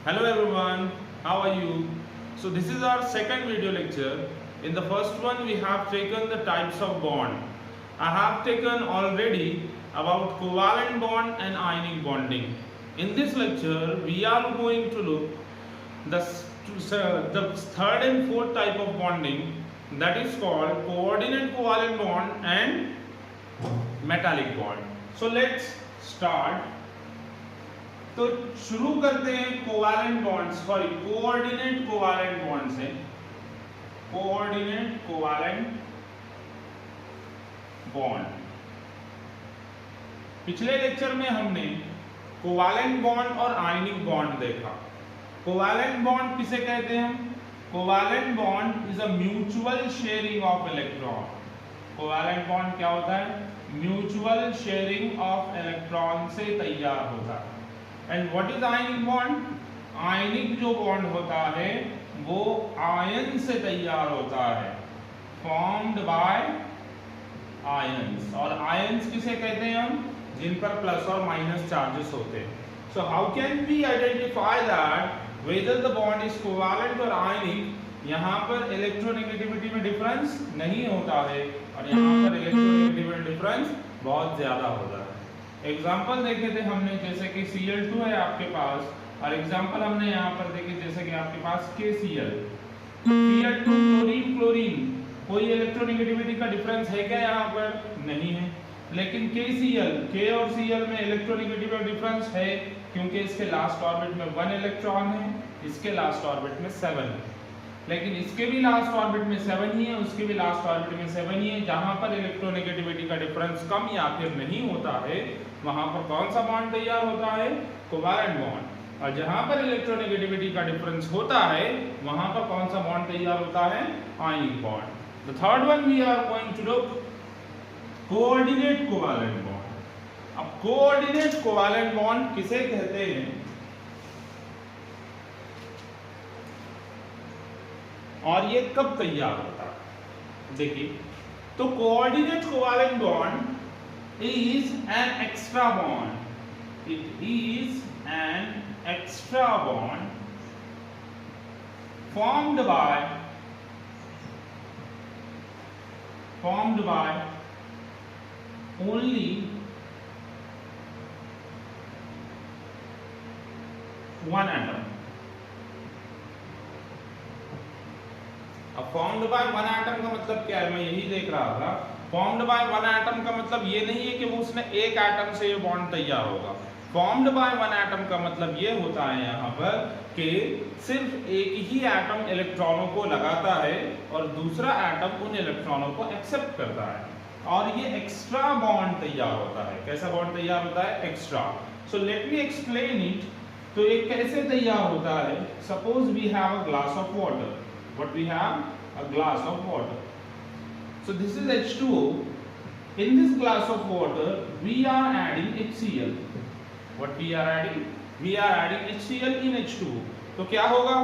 Hello everyone, how are you? So this is our second video lecture. In the first one we have taken the types of bond. I have taken already about covalent bond and ionic bonding. In this lecture we are going to look the third and fourth type of bonding, that is called coordinate covalent bond and metallic bond. So let's start. तो शुरू करते हैं coordinate bond से। Coordinate covalent bond, पिछले lecture में हमने covalent bond और ionic bond देखा। कोवैलेंट बॉन्ड किसे कहते हैं? Covalent bond is a mutual sharing of electron. Covalent bond क्या होता है? म्यूचुअल शेयरिंग ऑफ इलेक्ट्रॉन से तैयार होता है। And what is ionic bond? Ionic जो बॉन्ड होता है वो आयन से तैयार होता है, फॉर्म्ड बाय आयंस। और आयंस किसे कहते हैं हम? जिन पर प्लस और माइनस चार्जेस होते हैं। So how can we identify that whether the bond is covalent और आयनिक? यहाँ पर इलेक्ट्रोनेगेटिविटी में डिफरेंस नहीं होता है और यहाँ पर इलेक्ट्रोनेगेटिविटी में डिफरेंस बहुत ज्यादा होता है। एग्जाम्पल देखे थे हमने, जैसे कि Cl2 है आपके पास, और एग्जाम्पल हमने यहाँ पर देखे जैसे कि आपके पास KCl, Cl2 क्लोरीन क्लोरीन, कोई इलेक्ट्रोनेगेटिविटी का डिफरेंस है क्या? यहाँ पर नहीं है। लेकिन KCl, K और Cl में इलेक्ट्रोनेगेटिविटी का डिफरेंस है, क्योंकि इसके लास्ट ऑर्बिट में 1 इलेक्ट्रॉन है, इसके लास्ट ऑर्बिट में 7 है। लेकिन इसके भी लास्ट ऑर्बिट में 7 ही है, उसके भी लास्ट ऑर्बिट में 7 ही है। जहां पर इलेक्ट्रोनेगेटिविटी का डिफरेंस कम या फिर नहीं होता है, वहां पर कौन सा बॉन्ड तैयार होता है? Covalent bond. और जहां पर इलेक्ट्रोनेगेटिविटी का डिफरेंस होता है, वहां पर कौन सा बॉन्ड तैयार होता है? Ionic bond. The third one we are going to look coordinate covalent bond. अब कोऑर्डिनेट कोवैलेंट बॉन्ड किसे कहते हैं और ये कब तैयार होता है? देखिए, तो coordinate covalent bond is an extra bond. It is an extra bond formed by only one atom. अब फॉर्म्ड बाय वन एटम का मतलब क्या है? मैं यही देख रहा था। फॉर्म्ड बाय वन एटम का मतलब ये नहीं है कि वो उसने एक एटम से ये बॉन्ड तैयार होगा। फॉर्म्ड बाय वन एटम का मतलब ये होता है यहाँ पर कि सिर्फ एक ही एटम इलेक्ट्रॉनों को लगाता है और दूसरा एटम उन इलेक्ट्रॉनों को एक्सेप्ट करता है, और ये एक्स्ट्रा बॉन्ड तैयार होता है। कैसा बॉन्ड तैयार होता है? Extra. So let me explain it. तो ये कैसे तैयार होता है? Suppose we have a glass of water. What we have? A glass of water. So this is H2O. In this glass of water, we are adding HCl. What we are adding? We are adding HCl in H2O. तो क्या होगा?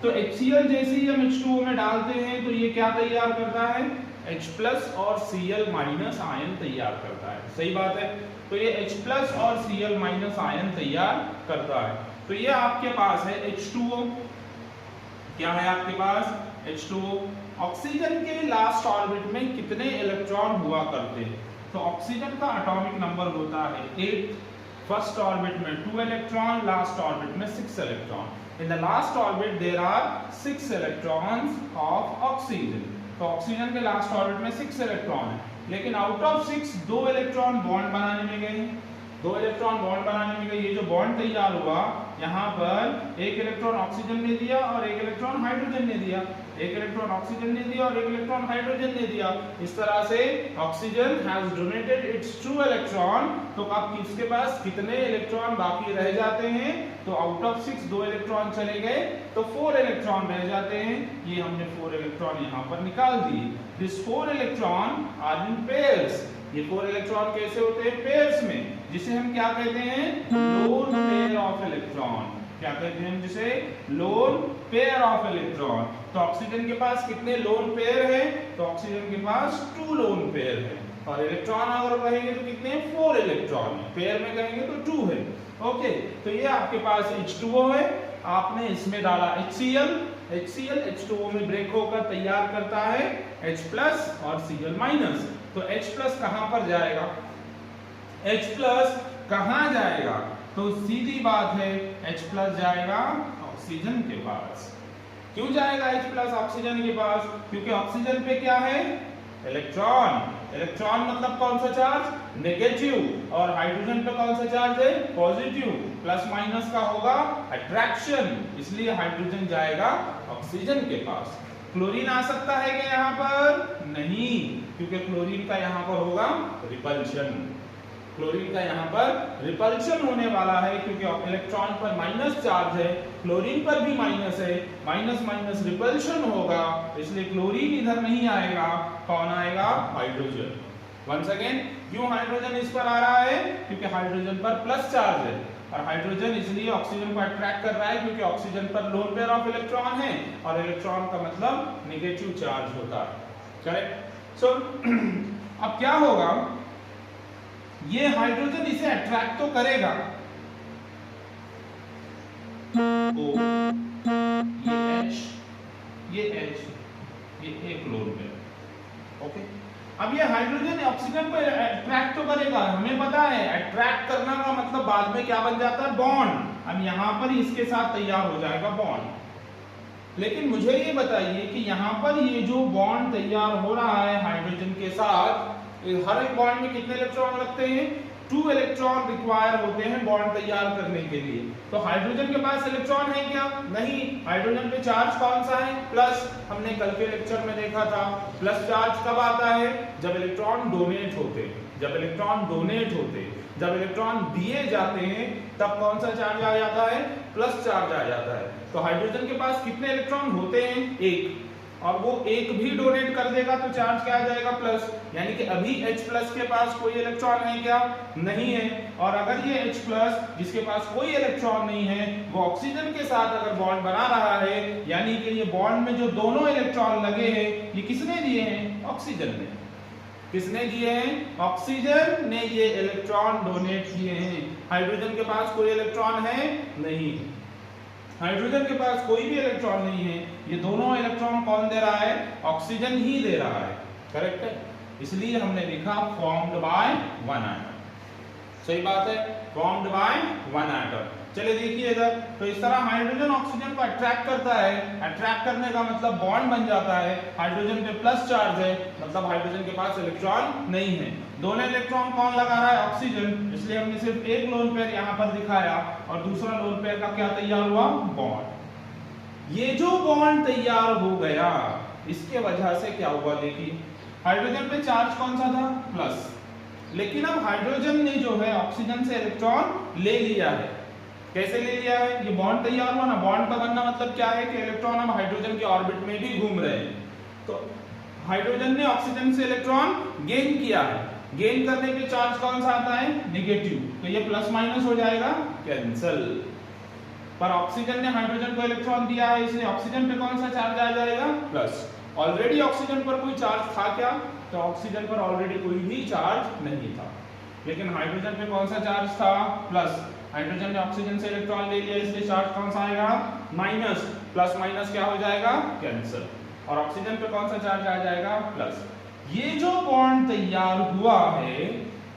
तो HCl जैसे ही हम H2O में डालते हैं तो ये क्या तैयार करता है? H+ और Cl- आयन तैयार करता है। सही बात है। तो ये H+ और Cl- आयन तैयार करता है। तो ये आपके पास है H2O। क्या है आपके पास? H2O। ऑक्सीजन के लास्ट ऑर्बिट में कितने इलेक्ट्रॉन हुआ करते हैं? तो ऑक्सीजन का एटॉमिक नंबर होता है 8। फर्स्ट ऑर्बिट में 2 इलेक्ट्रॉन, लास्ट ऑर्बिट में 6 electron. In the last orbit there are 6 electrons of oxygen. तो ऑक्सीजन के लास्ट ऑर्बिट में 6 इलेक्ट्रॉन है, लेकिन आउट ऑफ 6 2 इलेक्ट्रॉन बॉन्ड बनाने में गए। 2 इलेक्ट्रॉन बॉन्ड बनाने में गए। ये जो बॉन्ड तैयार हुआ, यहाँ पर एक इलेक्ट्रॉन ऑक्सीजन ने दिया और एक इलेक्ट्रॉन हाइड्रोजन ने दिया। एक इलेक्ट्रॉन ऑक्सीजन ने दिया और एक इलेक्ट्रॉन हाइड्रोजन ने दिया। इस तरह से oxygen has donated it's 2 electron. तो अब किसके पास कितने इलेक्ट्रॉन बाकी रह जाते हैं? तो आउट ऑफ 6 2 इलेक्ट्रॉन चले गए, तो 4 इलेक्ट्रॉन रह जाते हैं। ये हमने 4 इलेक्ट्रॉन यहाँ पर निकाल दिए। This 4 electron are in pairs. ये 4 इलेक्ट्रॉन कैसे होते हैं? पेयर्स में, जिसे हम क्या कहते हैं? Lone pair of electron. क्या कहते हैं जिसे? Lone pair of electron. तो ऑक्सीजन के पास कितने लोन पेयर हैं? तो ऑक्सीजन के पास 2 लोन पेयर हैं। और इलेक्ट्रॉन अगर कहेंगे तो कितने? 4 इलेक्ट्रॉन है। पेयर में कहेंगे तो 2 है। ओके, तो ये आपके पास H2O है, आपने इसमें डाला HCl, H2O में ब्रेक होकर तैयार करता है H प्लस और Cl माइनस। तो H प्लस कहां पर जाएगा, H प्लस कहां जाएगा, तो सीधी बात है H प्लस जाएगा ऑक्सीजन के पास। क्यों जाएगा H प्लस ऑक्सीजन के पास, क्योंकि ऑक्सीजन पे क्या है, इलेक्ट्रॉन। इलेक्ट्रॉन मतलब कौन सा चार्ज, नेगेटिव, और हाइड्रोजन पे कौन सा चार्ज है, पॉजिटिव। प्लस माइनस का होगा अट्रैक्शन, इसलिए हाइड्रोजन जाएगा ऑक्सीजन के पास। क्लोरीन आ सकता है क्या यहाँ पर, नहीं, क्योंकि क्लोरीन का यहाँ पर होगा रिपल्शन। क्लोरीन का यहाँ पर रिपल्शन होने वाला है, क्योंकि इलेक्ट्रॉन पर माइनस चार्ज है, क्लोरीन पर भी माइनस है, माइनस माइनस रिपल्शन होगा, इसलिए क्लोरीन इधर नहीं आएगा, कौन आएगा, हाइड्रोजन। वंस अगेन, क्यों हाइड्रोजन इस पर आ रहा है, क्योंकि हाइड्रोजन पर प्लस चार्ज है, और हाइड्रोजन इसलिए ऑक्सीजन को अट्रैक्ट कर रहा है क्योंकि ऑक्सीजन पर लोन पेयर ऑफ इलेक्ट्रॉन है, और इलेक्ट्रॉन का मतलब नेगेटिव चार्ज होता है। करेक्ट। सो अब क्या होगा, ये हाइड्रोजन इसे अट्रैक्ट तो करेगा, O, ये H, ये एक लोन पेयर। ओके, अब ये हाइड्रोजन ऑक्सीजन को अट्रैक्ट तो करेगा, हमें पता है अट्रैक्ट करना का मतलब बाद में क्या बन जाता है, बॉन्ड। अब यहाँ पर इसके साथ तैयार हो जाएगा बॉन्ड। लेकिन मुझे ये बताइए कि यहाँ पर ये जो बॉन्ड तैयार हो रहा है हाइड्रोजन के साथ, हर एक बॉन्ड में कितने इलेक्ट्रॉन लगते हैं, 2 इलेक्ट्रॉन रिक्वायर होते हैं बॉन्ड तैयार करने के लिए। तो हाइड्रोजन के पास इलेक्ट्रॉन है क्या, नहीं। हाइड्रोजन पे चार्ज कौन सा है, प्लस। हमने कल के लेक्चर में देखा था प्लस चार्ज कब आता है, जब इलेक्ट्रॉन डोनेट होते, जब इलेक्ट्रॉन डोनेट होते, जब इलेक्ट्रॉन दिए जाते हैं तब कौन सा चार्ज आ जाता है, प्लस चार्ज आ जाता है। तो हाइड्रोजन के पास कितने इलेक्ट्रॉन होते हैं, 1, और वो एक भी डोनेट कर देगा तो चार्ज क्या आ जाएगा, प्लस। यानी कि अभी H प्लस के पास कोई इलेक्ट्रॉन है क्या, नहीं है। और अगर ये H प्लस जिसके पास कोई इलेक्ट्रॉन नहीं है वो ऑक्सीजन के साथ अगर बॉन्ड बना रहा है, यानी कि ये बॉन्ड में जो दोनों इलेक्ट्रॉन लगे हैं ये किसने दिए हैं, ऑक्सीजन ने। किसने दिए हैं, ऑक्सीजन ने ये इलेक्ट्रॉन डोनेट किए हैं। हाइड्रोजन के पास कोई इलेक्ट्रॉन है नहीं, हाइड्रोजन के पास कोई भी इलेक्ट्रॉन नहीं है, ये दोनों इलेक्ट्रॉन कौन दे रहा है, ऑक्सीजन ही दे रहा है। करेक्ट है, इसलिए हमने लिखा फॉर्म्ड बाय वन एटम। सही बात है, फॉर्म्ड बाय वन एटम। चलिए देखिए इधर, तो इस तरह हाइड्रोजन ऑक्सीजन को अट्रैक्ट करता है, अट्रैक्ट करने का मतलब बॉन्ड बन जाता है। हाइड्रोजन पे प्लस चार्ज है, मतलब हाइड्रोजन के पास इलेक्ट्रॉन नहीं है। दोनों इलेक्ट्रॉन कौन लगा रहा है, ऑक्सीजन, इसलिए हमने सिर्फ एक लोन पेयर यहाँ पर दिखाया, और दूसरा लोन पेयर का क्या तैयार हुआ, बॉन्ड। ये जो बॉन्ड तैयार हो गया इसके वजह से क्या हुआ, देखिए हाइड्रोजन पे चार्ज कौन सा था, प्लस। लेकिन अब हाइड्रोजन ने जो है ऑक्सीजन से इलेक्ट्रॉन ले लिया है। कैसे ले लिया है, ये बॉन्ड तैयार हुआ ना, बॉन्ड का बनना मतलब क्या है कि इलेक्ट्रॉन अब हाइड्रोजन के ऑर्बिट में भी घूम रहे हैं। तो हाइड्रोजन ने ऑक्सीजन से इलेक्ट्रॉन गेन किया है, गेन करने पे चार्ज कौन सा आता है, नेगेटिव, तो ये प्लस माइनस हो जाएगा कैंसिल। पर ऑक्सीजन ने हाइड्रोजन को इलेक्ट्रॉन दिया है, इसलिए ऑक्सीजन पे कौन सा चार्ज आ जाएगा, प्लस। ऑलरेडी ऑक्सीजन पर कोई चार्ज था क्या, तो ऑक्सीजन पर ऑलरेडी कोई भी चार्ज नहीं था, लेकिन हाइड्रोजन पे कौन सा चार्ज था, प्लस। हाइड्रोजन ने ऑक्सीजन से इलेक्ट्रॉन ले लिया, इसलिए चार्ज कौन सा आएगा, माइनस। प्लस माइनस क्या हो जाएगा, कैंसिल, और ऑक्सीजन पे कौन सा चार्ज आ जाएगा, प्लस। ये जो बॉन्ड तैयार हुआ है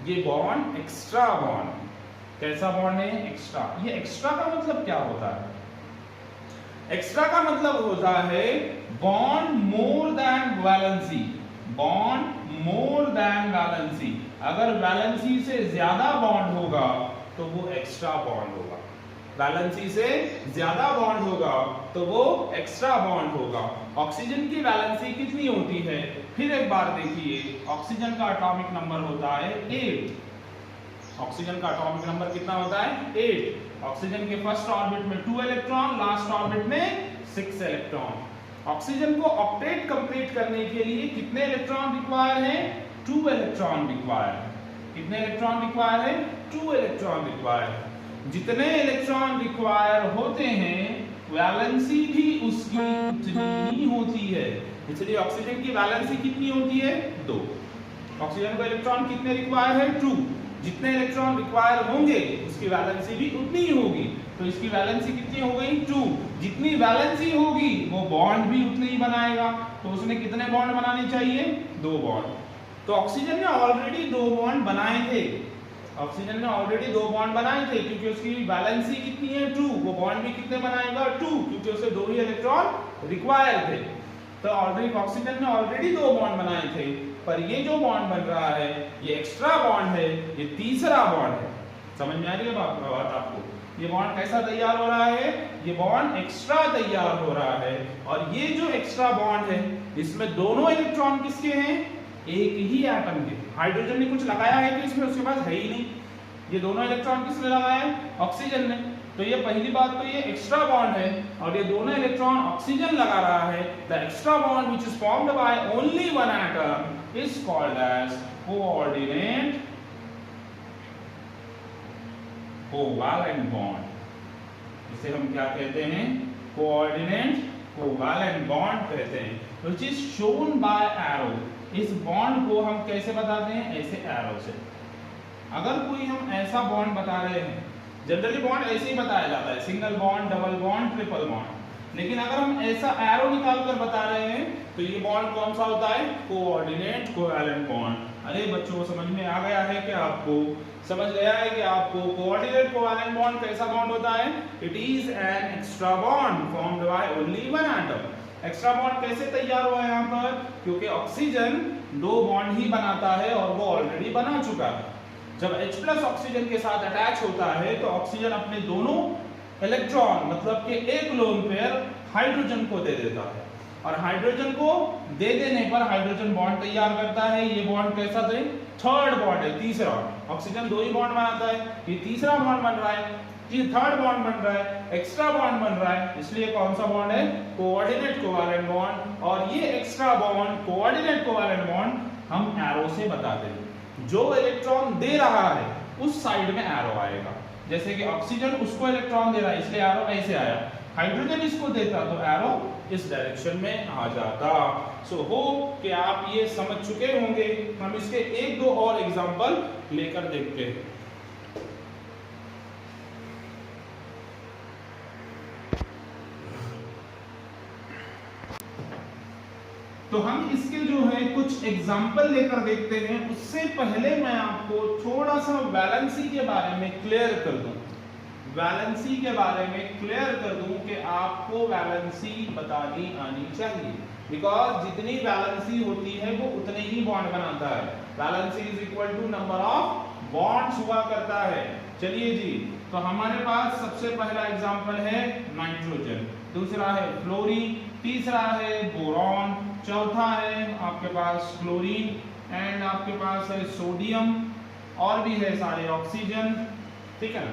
ये बॉन्ड एक्स्ट्रा बॉन्ड, कैसा बॉन्ड है, एक्स्ट्रा। ये एक्स्ट्रा का मतलब क्या होता है, एक्स्ट्रा का मतलब होता है bond more than valency, bond more than valency. अगर वैलेंसी से ज्यादा बॉन्ड होगा तो वो एक्स्ट्रा बॉन्ड होगा, वैलेंसी से ज्यादा बॉन्ड होगा तो वो एक्स्ट्रा बॉन्ड होगा। ऑक्सीजन की वैलेंसी कितनी होती है, फिर एक बार देखिए, ऑक्सीजन का एटॉमिक नंबर होता है 8। ऑक्सीजन का एटॉमिक नंबर कितना होता है, 8। ऑक्सीजन के फर्स्ट ऑर्बिट में 2 इलेक्ट्रॉन, लास्ट ऑर्बिट में 6 इलेक्ट्रॉन। ऑक्सीजन को ऑक्टेट कंप्लीट करने के लिए कितने इलेक्ट्रॉन रिक्वायर हैं, 2 इलेक्ट्रॉन रिक्वायर है। कितने इलेक्ट्रॉन रिक्वायर है, 2 इलेक्ट्रॉन रिक्वायर है। जितने इलेक्ट्रॉन रिक्वायर होते हैं वैलेंसी भी उसकी उतनी ही होती है, इसलिए ऑक्सीजन की वैलेंसी कितनी होती है, 2। ऑक्सीजन को इलेक्ट्रॉन कितने रिक्वायर है, 2। जितने इलेक्ट्रॉन रिक्वायर होंगे उसकी वैलेंसी भी उतनी ही होगी। तो इसकी वैलेंसी कितनी हो गई 2। जितनी वैलेंसी होगी वो बॉन्ड भी उतने ही बनाएगा। तो उसने कितने बॉन्ड बनाने चाहिए 2 बॉन्ड। तो ऑक्सीजन ने ऑलरेडी 2 बॉन्ड बनाए थे, ऑक्सीजन ने ऑलरेडी 2 बॉन्ड बनाए थे क्योंकि उसकी वैलेंसी कितनी है 2। वो बॉन्ड भी कितने बनाएगा 2 क्योंकि उसे 2 ही इलेक्ट्रॉन रिक्वायर थे। तो ऑलरेडी ऑक्सीजन ने ऑलरेडी 2 बॉन्ड बनाए थे, पर ये जो बॉन्ड बन रहा है ये एक्स्ट्रा बॉन्ड है, ये तीसरा बॉन्ड है। समझ में आ रही है बात आपको? ये बॉन्ड कैसा तैयार हो रहा है? ये बॉन्ड एक्स्ट्रा तैयार हो रहा है। और ये जो एक्स्ट्रा बॉन्ड है इसमें दोनों इलेक्ट्रॉन किसके हैं? एक ही एटम के। हाइड्रोजन ने कुछ लगाया है कि इसमें उसके पास है ही नहीं। ये दोनों इलेक्ट्रॉन किसने लगाया है? ऑक्सीजन ने। तो ये पहली बात तो ये एक्स्ट्रा बॉन्ड है और ये दोनों इलेक्ट्रॉन ऑक्सीजन लगा रहा है। The extra bond which is formed by only one atom is called as coordinate covalent bond. इसे हम क्या कहते हैं? कोऑर्डिनेट कोवैलेंट बॉन्ड कहते हैं, which is shown by arrow. इस बॉन्ड को हम कैसे बताते हैं? ऐसे एरो से। अगर कोई हम ऐसा बॉन्ड बता रहे हैं, जनरली बॉन्ड ऐसे ही बताया जाता है, single bond, double bond, triple bond. लेकिन अगर हम ऐसा एरो निकाल कर बता रहे हैं तो ये बॉन्ड कौन सा होता है? Coordinate covalent bond. अरे बच्चों समझ में आ गया है कि आपको? समझ गया है कि आपको कोऑर्डिनेट कोवैलेंट बॉन्ड कैसा बॉन्ड होता है? It is an extra bond formed by only one atom. Extra bond कैसे तैयार हुआ है यहाँ पर? क्योंकि ऑक्सीजन 2 बॉन्ड ही बनाता है और वो ऑलरेडी बना चुका है। जब H+ ऑक्सीजन के साथ अटैच होता है तो ऑक्सीजन अपने दोनों इलेक्ट्रॉन मतलब कि एक लोन पेयर हाइड्रोजन को दे देता है और हाइड्रोजन को दे देने पर हाइड्रोजन बॉन्ड तैयार करता है। ये बॉन्ड कैसा है? थर्ड बॉन्ड है, तीसरा। ऑक्सीजन 2 ही बॉन्ड बनाता है, ये तीसरा बॉन्ड बन रहा है, ये थर्ड बॉन्ड बन रहा है, एक्स्ट्रा बॉन्ड बन रहा है। इसलिए कौन सा बॉन्ड है? Coordinate covalent bond. और ये extra bond coordinate covalent bond हम एरो से बताते हैं। जो इलेक्ट्रॉन दे रहा है उस साइड में एरो आएगा। जैसे कि ऑक्सीजन उसको इलेक्ट्रॉन दे रहा है इसलिए एरो ऐसे आया, हाइड्रोजन इसको देता तो एरो इस डायरेक्शन में आ जाता। सो होप कि आप ये समझ चुके होंगे। हम इसके 1-2 और एग्जांपल लेकर देखते हैं। तो हम इसके जो है कुछ एग्जाम्पल लेकर देखते हैं। उससे पहले मैं आपको थोड़ा सा वैलेंसी के बारे में क्लियर कर दूं, वैलेंसी के बारे में क्लियर कर दूं कि आपको वैलेंसी बतानी आनी चाहिए। बिकॉज जितनी वैलेंसी होती है वो उतने ही बॉन्ड बनाता है। Valency is equal to number of bonds हुआ करता है। चलिए जी, तो हमारे पास सबसे पहला एग्जाम्पल है नाइट्रोजन, दूसरा है फ्लोरीन, तीसरा है बोरॉन, चौथा है आपके पास क्लोरीन एंड आपके पास है सोडियम और भी है सारे ऑक्सीजन। ठीक है ना?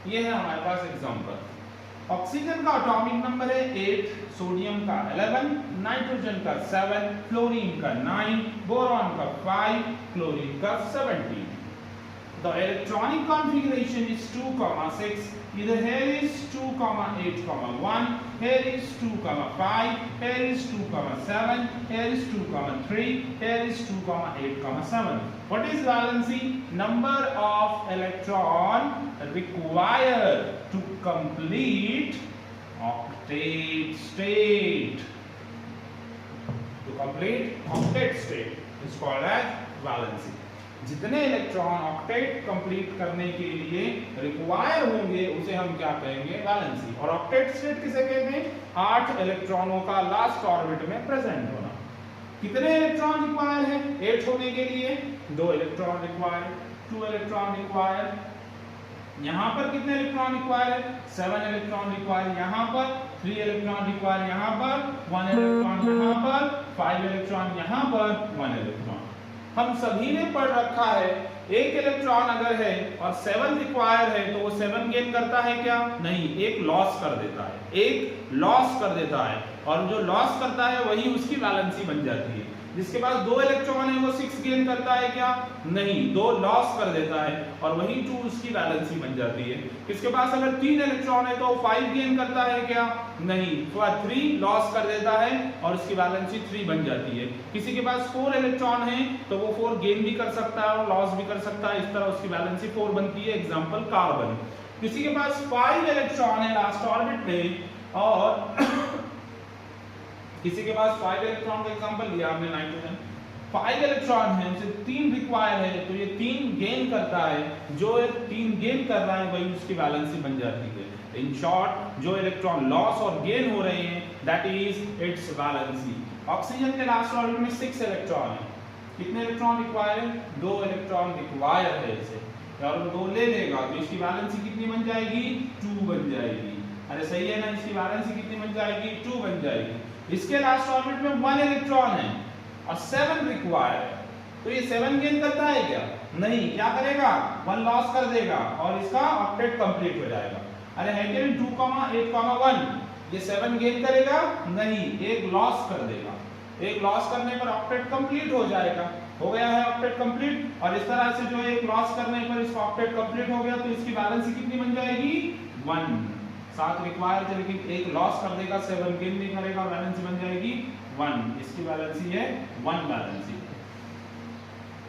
ये है हमारे पास एग्जांपल। ऑक्सीजन का एटॉमिक नंबर है 8, सोडियम का 11, नाइट्रोजन का 7, फ्लोरीन का 9, बोरॉन का 5, क्लोरीन का 17। The electronic configuration is 2,6. Either here is 2,8,1, here is 2,5, here is 2,7, here is 2,3, here is 2,8,7. What is valency? Number of electron required to complete octet state. To complete octet state is called as valency. जितने electron octet complete करने के लिए require होंगे उसे हम क्या कहेंगे? Valency. और ऑक्टेट स्टेट किसे कहते हैं? 8 इलेक्ट्रॉनों का लास्ट ऑर्बिट में प्रेजेंट होना। कितने इलेक्ट्रॉन रिक्वायर है 8 होने के लिए? 2 इलेक्ट्रॉन रिक्वायर, 2 इलेक्ट्रॉन रिक्वायर। यहाँ पर कितने इलेक्ट्रॉन रिक्वायर है? 7 इलेक्ट्रॉन रिक्वायर यहाँ पर, 3 इलेक्ट्रॉन रिक्वायर यहाँ पर, 1 इलेक्ट्रॉन यहाँ पर, 5 इलेक्ट्रॉन यहाँ पर, 1 इलेक्ट्रॉन। हम सभी ने पढ़ रखा है 1 इलेक्ट्रॉन अगर है और 7 रिक्वायर है तो वो 7 गेन करता है क्या? नहीं, 1 लॉस कर देता है, 1 लॉस कर देता है और जो लॉस करता है वही उसकी वैलेंसी बन जाती है। जिसके पास 2 इलेक्ट्रॉन है वो 6 गेन करता है क्या? नहीं, 2 लॉस कर देता है और वही 2 उसकी वैलेंसी बन जाती है। किसके पास अगर 3 इलेक्ट्रॉन है तो 5 गेन करता है क्या? नहीं, 3 लॉस कर देता है और उसकी वैलेंसी 3 बन जाती है। किसी के पास 4 इलेक्ट्रॉन है तो वो 4 गेन भी कर सकता है और लॉस भी कर सकता है, इस तरह उसकी वैलेंसी 4 बनती है। Example carbon. किसी के पास 5 इलेक्ट्रॉन है लास्ट ऑर्बिट में और किसी के पास 5 इलेक्ट्रॉन का एग्जांपल लिया हमने नाइट्रोजन, 5 इलेक्ट्रॉन है, उसे 3 रिक्वायर है तो ये 3 गेन करता है, जो 3 गेन कर रहा है वही उसकी वैलेंसी बन जाती है। इन शॉर्ट जो इलेक्ट्रॉन लॉस और गेन हो रहे हैं that is it's valency. Oxygen के लास्ट ऑर्बिट में 6 इलेक्ट्रॉन है, कितने इलेक्ट्रॉन रिक्वायर है? 2 इलेक्ट्रॉन रिक्वायर है इसे, और 2 ले लेगा तो इसकी वैलेंसी कितनी बन जाएगी? 2 बन जाएगी। अरे सही है ना, इसकी वैलेंसी कितनी बन जाएगी? 2 बन जाएगी। इसके लास्ट ऑर्बिट में 1 इलेक्ट्रॉन है और 7 रिक्वायर है, तो ये 7 गेन करता है क्या? नहीं, क्या करेगा? 1 लॉस कर देगा और इसका ऑक्टेट कंप्लीट हो जाएगा। अरे है कि 2,8,1 ये 7 गेन करेगा? नहीं, 1 लॉस कर देगा। 1 लॉस करने पर ऑक्टेट कंप्लीट हो जाएगा। हो गया है ऑक्टेट कंप्लीट, और इस तरह से जो 1 लॉस करने पर इसका ऑक्टेट कंप्लीट हो गया तो इसकी वैलेंसी कितनी बन जाएगी? 1। 7 रिक्वायर थे लेकिन 1 लॉस कर देगा, 7 गेन नहीं करेगा, वैलेंसी बन जाएगी 1। इसकी वैलेंसी है 1 वैलेंसी।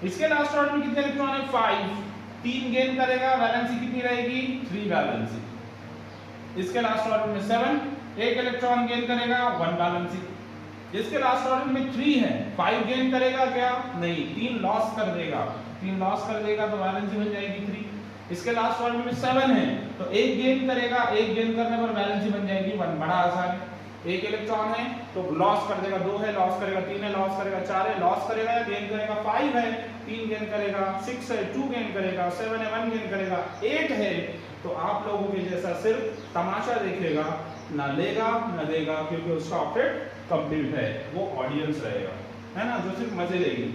इसके लास्ट ऑर्बिट में कितने इलेक्ट्रॉन है? 5। 3 गेन करेगा, वैलेंसी कितनी रहेगी? 3 वैलेंसी। इसके लास्ट ऑर्बिट में 7, 1 इलेक्ट्रॉन गेन करेगा, 1 वैलेंसी। इसके लास्ट ऑर्बिट में 3 है, 5 गेन करेगा क्या? नहीं, 3 लॉस कर देगा। 3 लॉस कर देगा तो वैलेंसी बन जाएगी 3। इसके लास्ट ऑर्बिट में 7 है तो 1 गेन करेगा, 1 गेन करने पर वैलेंसी बन जाएगी 1। बड़ा आसान है। 1 इलेक्ट्रॉन है तो लॉस कर देगा, 2 है लॉस करेगा, 3 है लॉस करेगा, 4 है लॉस करेगा, गेन करेगा, 5 है 3 गेन करेगा, 6 है 2 गेन करेगा, 7 है 1 गेन करेगा, 8 है तो आप लोगों के जैसा सिर्फ तमाशा देखेगा, ना लेगा ना देगा, क्योंकि उसका ऑक्टेट कंप्लीट है, वो ऑडियंस रहेगा, है ना, जो सिर्फ मजे लेगी।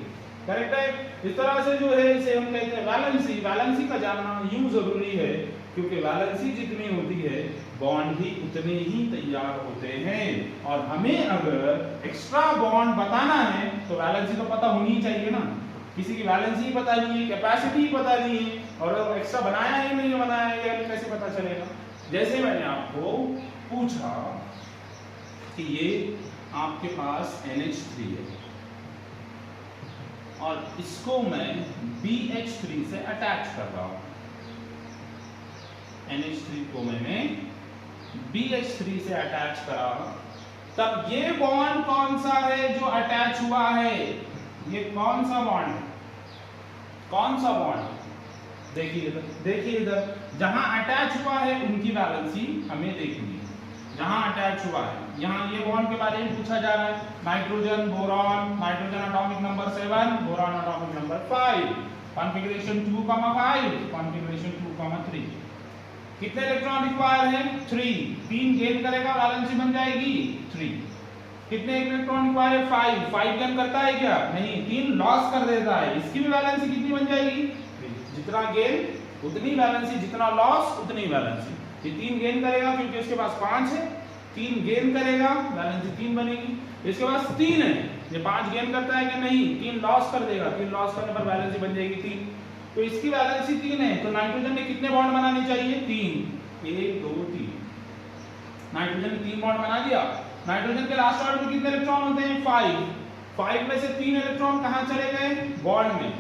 करेक्ट है। इस तरह से जो है इसे हम कहते हैं वैलेंसी। वैलेंसी का जानना यूं जरूरी है क्योंकि वैलेंसी जितनी होती है बॉन्ड भी उतने ही तैयार होते हैं, और हमें अगर एक्स्ट्रा बॉन्ड बताना है तो वैलेंसी तो पता होनी ही चाहिए ना। किसी की वैलेंसी ही पता नहीं है, कैपेसिटी ही पता नहीं है, और एक्स्ट्रा बनाया है नहीं बनाया है ये कैसे पता चलेगा? जैसे मैंने आपको पूछा कि ये आपके पास NH3 है और इसको मैं BH3 से अटैच कर रहा हूं। NH3 को मैंने BH3 से अटैच करा, तब ये बॉन्ड कौन सा है जो अटैच हुआ है? ये कौन सा बॉन्ड है? कौन सा बॉन्ड? देखिए इधर, देखिए इधर, जहां अटैच हुआ है उनकी वैलेंसी हमें देखनी है। जहां अटैच हुआ है, यहाँ ये बॉन्ड के बारे में पूछा जा रहा है। Nitrogen boron, nitrogen atomic number 7, boron atomic number 5, configuration 2,5, configuration 2,3। कितने इलेक्ट्रॉन रिक्वायर है? 3 गेन करेगा, वैलेंसी बन जाएगी 3। कितने इलेक्ट्रॉन रिक्वायर है? 5 गेन करता है क्या? नहीं, 3 लॉस कर देता है, इसकी भी वैलेंसी कितनी बन जाएगी? 3। जितना गेन उतनी वैलेंसी, जितना लॉस उतनी वैलेंसी। ये 3 गेन करेगा क्योंकि इसके पास 5 है, 3 गेन करेगा, वैलेंसी 3 बनेगी। इसके पास 3 है, ये 5 गेन करता है कि नहीं? 3 लॉस कर देगा, 3 लॉस करने पर वैलेंसी बन जाएगी 3। तो इसकी वैलेंसी 3 है, तो नाइट्रोजन ने कितने बॉन्ड बनाने चाहिए? 3। 1 2 3। नाइट्रोजन ने 3 बॉन्ड बना दिया। नाइट्रोजन के लास्ट ऑर्बिट में कितने इलेक्ट्रॉन होते हैं? 5 में से 3 इलेक्ट्रॉन कहां चले गए? बॉन्ड में।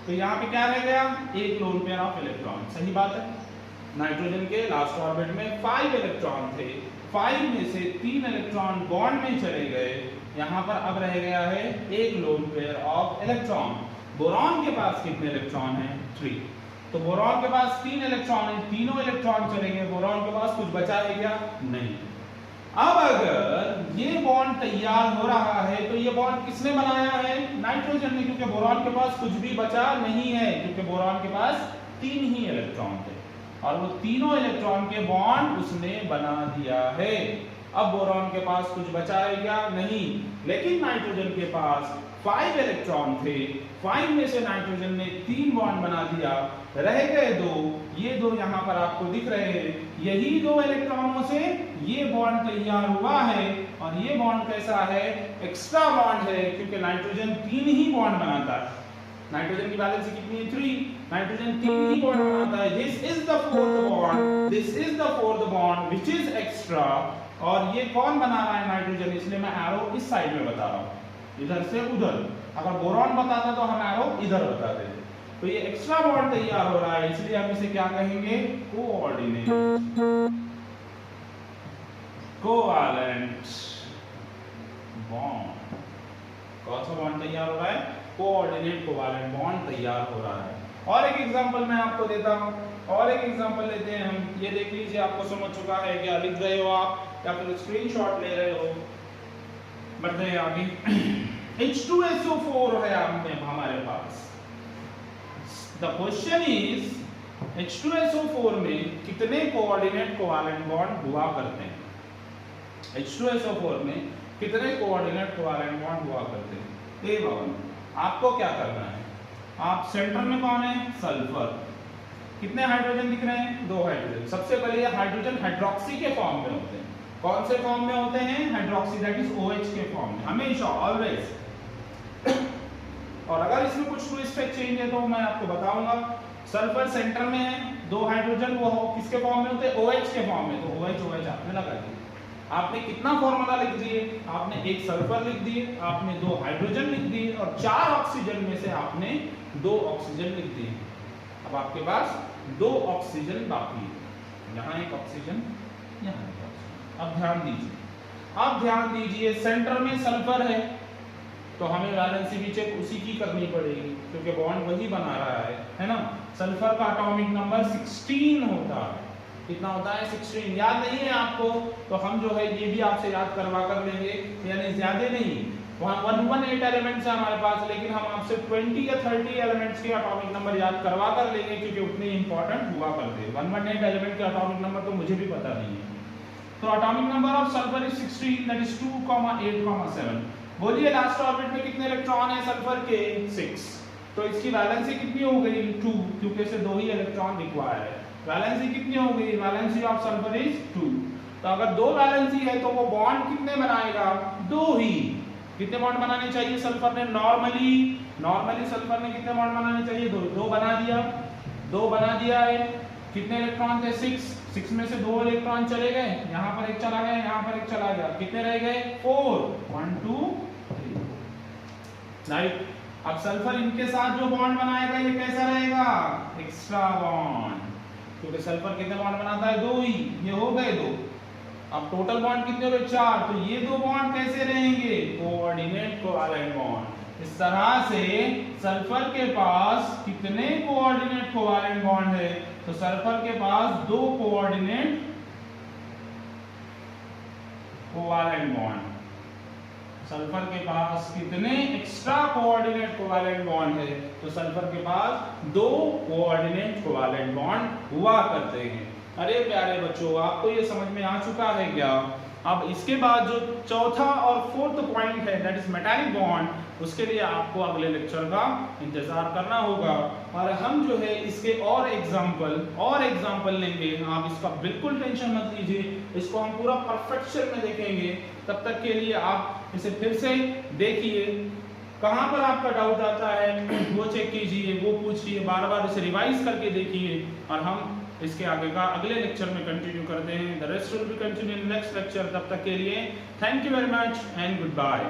तो यहाँ पे क्या रह गया? 1 लोन पेयर ऑफ इलेक्ट्रॉन। सही बात है। नाइट्रोजन के लास्ट ऑर्बिट में 5 इलेक्ट्रॉन थे, 5 में से 3 इलेक्ट्रॉन बॉन्ड में चले गए, यहाँ पर अब रह गया है 1 lone pair of electron. Boron के पास कितने इलेक्ट्रॉन हैं? 3। तो बोरॉन के पास 3 इलेक्ट्रॉन हैं, तीनों इलेक्ट्रॉन चले गए, बोरॉन के पास कुछ बचा है क्या? नहीं। अब अगर ये बॉन्ड तैयार हो रहा है तो ये बॉन्ड किसने बनाया है? नाइट्रोजन ने, क्योंकि बोरॉन के पास कुछ भी बचा नहीं है, क्योंकि बोरॉन के पास 3 ही इलेक्ट्रॉन थे और वो तीनों इलेक्ट्रॉन के बॉन्ड उसने बना दिया है। अब बोरॉन के पास कुछ बचा है क्या? नहीं। लेकिन नाइट्रोजन के पास 5 इलेक्ट्रॉन थे, 5 में से नाइट्रोजन ने 3 बॉन्ड बना दिया, रह गए 2। ये 2 यहाँ पर आपको दिख रहे हैं, यही 2 इलेक्ट्रॉनों से ये बॉन्ड तैयार हुआ है और ये बॉन्ड कैसा है, एक्स्ट्रा बॉन्ड है, क्योंकि नाइट्रोजन 3 ही बॉन्ड बनाता है। नाइट्रोजन की वैलेंसी कितनी है 3, नाइट्रोजन 3 ही बॉन्ड बनाता है। This is the fourth bond, this is the fourth bond which is extra, और ये कौन बना रहा है, नाइट्रोजन, इसलिए मैं एरो इस साइड में बता रहा हूं, इधर से उधर। अगर बोरॉन बताता तो हम एरो इधर बताते थे। तो ये एक्स्ट्रा बॉन्ड तैयार हो रहा है, इसलिए हम इसे क्या कहेंगे, कोऑर्डिनेट, कोवैलेंट बॉन्ड। कौन सा बॉन्ड तैयार हो रहा है, कोऑर्डिनेट कोवैलेंट बॉन्ड तैयार हो रहा है। और एक एग्जांपल मैं आपको देता हूं, और एक एग्जांपल लेते हैं हम। ये देख लीजिए, आपको समझ चुका है क्या, लिख रहे हो आप या फिर स्क्रीनशॉट ले रहे हो। बढ़ते हैं आगे। H2SO4 है हमारे पास। The question is H2SO4 में कितने कोऑर्डिनेट कोवैलेंट बॉन्ड हुआ करते हैं, H2SO4 में कितने कोऑर्डिनेट कोवैलेंट बॉन्ड हुआ करते हैं। ए बाबा, आपको क्या करना है, आप सेंटर में कौन है, सल्फर, कितने हाइड्रोजन दिख रहे हैं, 2 हाइड्रोजन। सबसे पहले ये हाइड्रोजन हाइड्रोक्सी के फॉर्म में होते हैं। कौन से फॉर्म में होते हैं, हाइड्रोक्सी, दैट इज OH के फॉर्म में, हमेशा, ऑलवेज। और अगर इसमें कुछ ट्विस्ट चेंज है तो मैं आपको बताऊंगा। सल्फर सेंटर में है, 2 हाइड्रोजन, वो किसके फॉर्म में होते हैं, OH के फॉर्म में, तो OH आपने लगा दिया। आपने कितना फॉर्मूला लिख दिए, आपने 1 सल्फर लिख दिए, आपने 2 हाइड्रोजन लिख दिए, और 4 ऑक्सीजन में से आपने 2 ऑक्सीजन लिख दिए। अब आपके पास 2 ऑक्सीजन बाकी है, यहाँ 1 ऑक्सीजन, यहाँ 1 ऑक्सीजन। अब ध्यान दीजिए, सेंटर में सल्फर है, तो हमें वैलेंसी भी चेक उसी की करनी पड़ेगी, क्योंकि बॉन्ड वही बना रहा है ना। सल्फर का एटॉमिक नंबर 16 होता है। कितना होता है, 16। याद नहीं है आपको, तो हम जो है ये भी आपसे याद करवा कर लेंगे, यानी ज्यादा नहीं, वहाँ 118 एलिमेंट्स है हमारे पास, लेकिन हम आपसे 20 या 30 एलिमेंट्स के एटॉमिक नंबर याद करवा कर लेंगे, क्योंकि उतने इंपॉर्टेंट हुआ करते हैं। 118 एलिमेंट के एटॉमिक नंबर तो मुझे भी पता नहीं है। तो atomic number of sulphur is 16, that is 2,8,7। बोलिए लास्ट ऑर्बिट में कितने इलेक्ट्रॉन है सल्फर के, 6। तो इसकी वैलेंसी कितनी हो गई, 2, क्योंकि इसे 2 ही इलेक्ट्रॉन रिक्वायर है। वैलेंसी कितनी हो गई, वैलेंसी ऑफ सल्फर इज 2। तो अगर 2 वैलेंसी है तो वो बॉन्ड कितने बनाएगा, 2 ही। कितने बॉन्ड बनाने चाहिए सल्फर ने, नॉर्मली सल्फर ने कितने बॉन्ड बनाने चाहिए, 2 बना दिया है। कितने इलेक्ट्रॉन थे, 6 में से 2 इलेक्ट्रॉन चले गए, यहाँ पर 1 चला गया, यहाँ पर 1 चला गया, कितने रह गए, 4, 1 2 3, राइट। अब सल्फर इनके साथ जो बॉन्ड बनाएगा ये कैसा रहेगा, एक्स्ट्रा बॉन्ड, क्योंकि सल्फर कितने बॉन्ड बनाता है, 2 ही, ये हो गए 2। अब टोटल बॉन्ड कितने हो गए, 4। तो ये 2 बॉन्ड कैसे रहेंगे, कोऑर्डिनेट कोवैलेंट बॉन्ड। इस तरह से सल्फर के पास कितने कोऑर्डिनेट कोवैलेंट बॉन्ड है, तो सल्फर के पास 2 कोऑर्डिनेट कोवैलेंट बॉन्ड। सल्फर के पास कितने एक्स्ट्रा कोऑर्डिनेट कोवैलेंट बॉन्ड है, तो सल्फर के पास 2 कोऑर्डिनेट कोवैलेंट बॉन्ड हुआ करते हैं। अरे प्यारे बच्चों, आपको ये समझ में आ चुका है क्या। अब इसके बाद जो चौथा और 4th पॉइंट है, दैट इज मेटालिक बॉन्ड, उसके लिए आपको अगले लेक्चर का इंतजार करना होगा। और हम जो है इसके और एग्जाम्पल लेंगे। आप इसका बिल्कुल टेंशन मत लीजिए, इसको हम पूरा परफेक्शन में देखेंगे। तब तक के लिए आप इसे फिर से देखिए, कहाँ पर आपका डाउट आता है वो चेक कीजिए, वो पूछिए, बार बार इसे रिवाइज करके देखिए, और हम इसके आगे का अगले लेक्चर में कंटिन्यू करते हैं। The rest will be continue in next lecture. तब तक के लिए thank you very much and good bye.